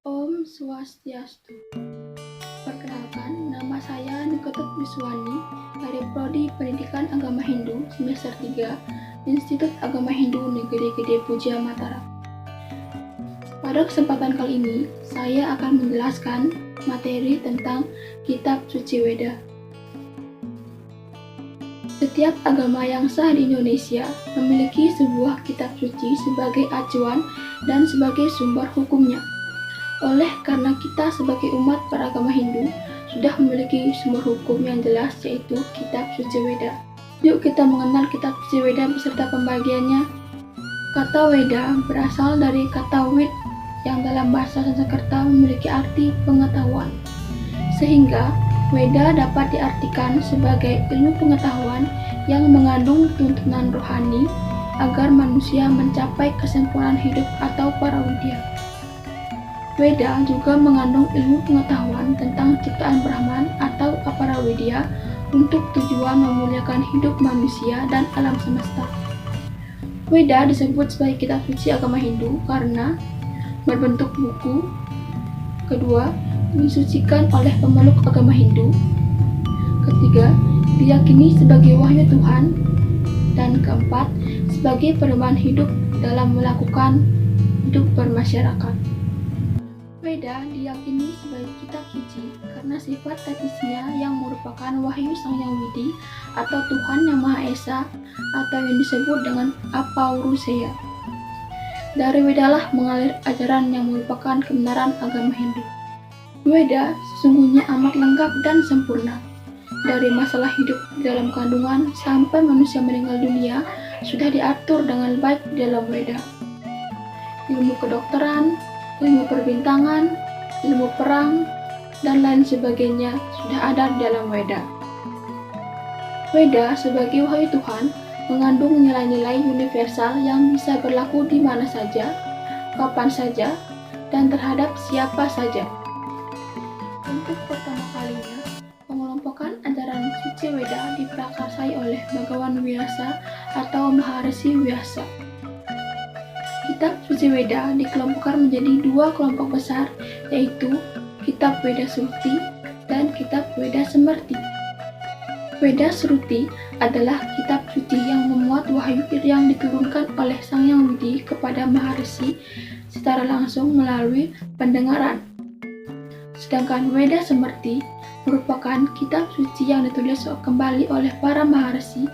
Om Swastiastu. Perkenalkan, nama saya Nikotot Wiswani dari Prodi Pendidikan Agama Hindu semester 3 Institut Agama Hindu Negeri Gede Puja Mataram. Pada kesempatan kali ini, saya akan menjelaskan materi tentang Kitab Suci Weda. Setiap agama yang sah di Indonesia memiliki sebuah kitab suci sebagai acuan dan sebagai sumber hukumnya. Oleh karena kita sebagai umat beragama Hindu sudah memiliki sumber hukum yang jelas, yaitu Kitab Suci Weda. Yuk kita mengenal Kitab Suci Weda beserta pembagiannya. Kata Weda berasal dari kata Wid yang dalam bahasa Sanskerta memiliki arti pengetahuan. Sehingga Weda dapat diartikan sebagai ilmu pengetahuan yang mengandung tuntunan rohani agar manusia mencapai kesempurnaan hidup atau parawidya. Weda juga mengandung ilmu pengetahuan tentang ciptaan Brahman atau aparawidya untuk tujuan memuliakan hidup manusia dan alam semesta. Weda disebut sebagai kitab suci agama Hindu karena berbentuk buku. Kedua, disucikan oleh pemeluk agama Hindu. Ketiga, diyakini sebagai wahyu Tuhan. Dan keempat, sebagai pedoman hidup dalam melakukan hidup bermasyarakat. Weda diyakini sebagai kitab suci karena sifat teknisnya yang merupakan wahyu Sang Yang Widi atau Tuhan Yang Maha Esa atau yang disebut dengan Apauruseya. Dari Wedalah mengalir ajaran yang merupakan kebenaran agama Hindu. Weda sesungguhnya amat lengkap dan sempurna. Dari masalah hidup di dalam kandungan sampai manusia meninggal dunia sudah diatur dengan baik di dalam Weda. Ilmu kedokteran, ilmu perbintangan, ilmu perang, dan lain sebagainya sudah ada di dalam Weda. Weda sebagai wahyu Tuhan mengandung nilai-nilai universal yang bisa berlaku di mana saja, kapan saja, dan terhadap siapa saja. Untuk pertama kalinya, pengelompokan ajaran suci Weda diprakarsai oleh Bhagawan Vyasa atau Maharshi Vyasa. Kitab Suci Weda dikelompokkan menjadi dua kelompok besar, yaitu Kitab Weda Sruti dan Kitab Weda Smrti. Weda Sruti adalah kitab suci yang memuat wahyu yang diturunkan oleh Sang Yang Widi kepada Maharshi secara langsung melalui pendengaran. Sedangkan Weda Smrti merupakan kitab suci yang ditulis kembali oleh para Maharshi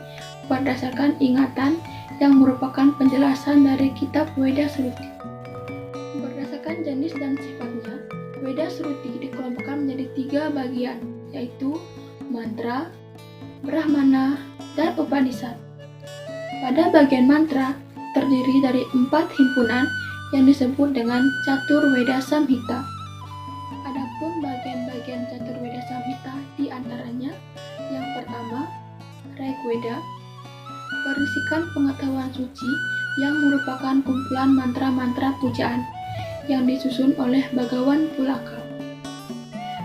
berdasarkan ingatan yang merupakan penjelasan dari kitab Weda Sruti. Berdasarkan jenis dan sifatnya, Weda Sruti dikelompokkan menjadi 3 bagian, yaitu mantra, brahmana, dan upanishad. Pada bagian mantra terdiri dari 4 himpunan yang disebut dengan Catur Weda Samhita. Adapun bagian-bagian Catur Weda Samhita diantaranya yang pertama, Rigveda, berisikan pengetahuan suci yang merupakan kumpulan mantra-mantra pujaan yang disusun oleh Bhagawan Pulaka.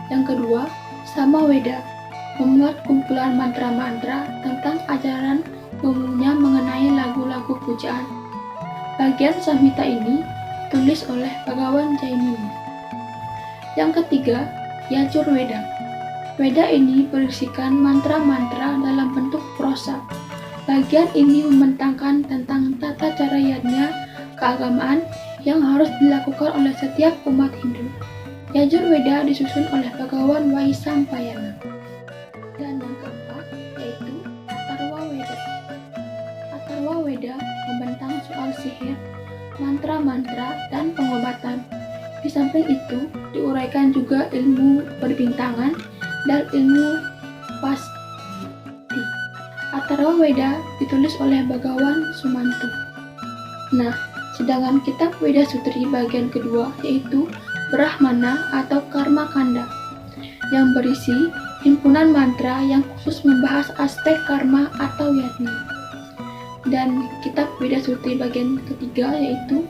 Yang kedua, Samaveda, memuat kumpulan mantra-mantra tentang ajaran umumnya mengenai lagu-lagu pujaan. Bagian Samhita ini ditulis oleh Bhagawan Jaimini. Yang ketiga, Yajurveda. Weda ini berisikan mantra-mantra dalam bentuk prosa. Bagian ini membentangkan tentang tata cara yajna keagamaan yang harus dilakukan oleh setiap umat Hindu. Yajurveda disusun oleh Bhagawan Vaisampayana. Dan yang keempat yaitu Atharva Weda. Atharva Weda membentang soal sihir, mantra-mantra, dan pengobatan. Di samping itu diuraikan juga ilmu perbintangan dan ilmu pasti. Atharva Weda ditulis oleh Bhagawan Sumanto. Nah, sedangkan kitab Weda Sutri bagian kedua yaitu Brahmana atau Karma Kanda yang berisi himpunan mantra yang khusus membahas aspek karma atau yajna. Dan kitab Weda Sutri bagian ketiga yaitu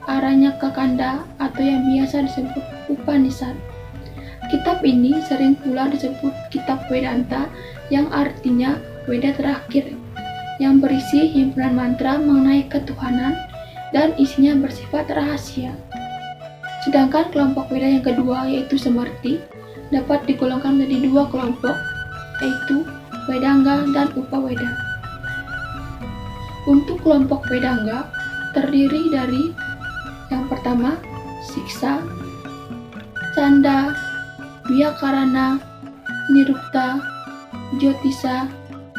Aranyaka Kanda atau yang biasa disebut Upanishad. Kitab ini sering pula disebut Kitab Vedanta yang artinya Weda terakhir, yang berisi himpunan mantra mengenai ketuhanan dan isinya bersifat rahasia. Sedangkan kelompok Weda yang kedua, yaitu Semerti, dapat digolongkan menjadi dua kelompok, yaitu Wedangga dan Upaweda. Untuk kelompok Wedangga terdiri dari yang pertama, Siksa, Canda, Biakarana, Nirukta, Jyotisa,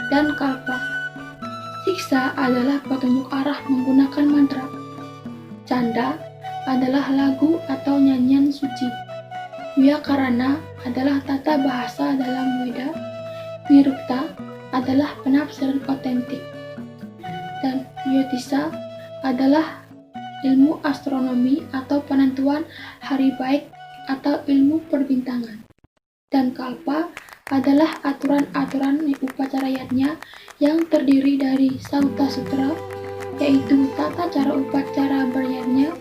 dan Kalpa. Siksa adalah petunjuk arah menggunakan mantra. Canda adalah lagu atau nyanyian suci. Biakarana adalah tata bahasa dalam Weda. Nirukta adalah penafsiran otentik. Dan Jyotisa adalah ilmu astronomi atau penentuan hari baik atau ilmu perbintangan. Dan Kalpa adalah aturan-aturan upacarayatnya yang terdiri dari Sauta Sutra, yaitu tata cara upacara beryatnya,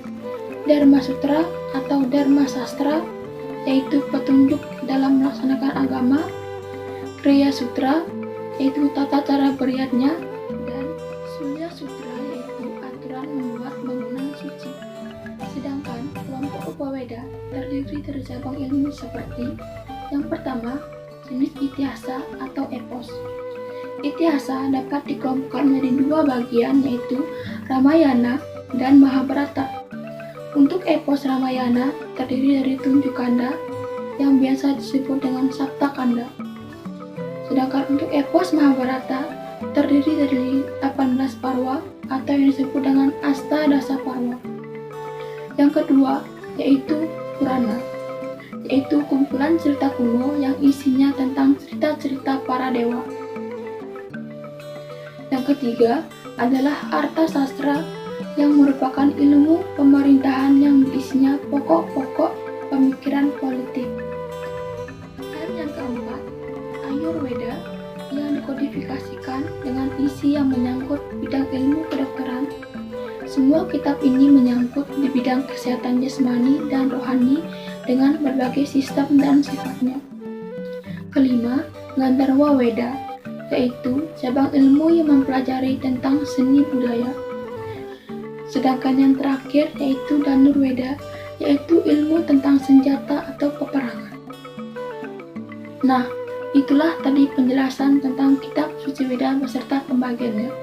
Dharma Sutra atau Dharma Sastra, yaitu petunjuk dalam melaksanakan agama, Kriya Sutra, yaitu tata cara beryatnya, dan Sulya Sutra, yaitu aturan membuat bangunan suci. Sedangkan kelompok Upaweda terdiri dari cabang ilmu seperti yang pertama, jenis Itihasa atau epos. Itihasa dapat dikelompokkan menjadi dua bagian, yaitu Ramayana dan Mahabharata. Untuk epos Ramayana terdiri dari 7 kanda yang biasa disebut dengan Sapta Kanda. Sedangkan untuk epos Mahabharata terdiri dari 18 parwa atau yang disebut dengan Astadasa Parwa. Yang kedua yaitu Purana, yaitu kumpulan cerita kuno yang isinya tentang cerita-cerita para dewa. Yang ketiga adalah Arta Sastra yang merupakan ilmu pemerintahan yang isinya pokok-pokok pemikiran politik. Dan yang keempat, Ayurveda yang dikodifikasikan dengan isi yang menyangkut bidang ilmu kedokteran. Semua kitab ini menyangkut di bidang kesehatan jasmani dan rohani dengan berbagai sistem dan sifatnya. Kelima, Gandharwa Weda, yaitu cabang ilmu yang mempelajari tentang seni budaya. Sedangkan yang terakhir yaitu Dhanurveda, yaitu ilmu tentang senjata atau peperangan. Nah, itulah tadi penjelasan tentang kitab Suci Weda beserta pembagiannya.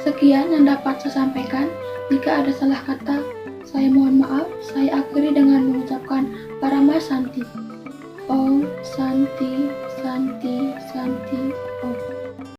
Sekian yang dapat saya sampaikan. Jika ada salah kata, saya mohon maaf. Saya akhiri dengan mengucapkan Parama Santi. Om Santi, Santi, Santi.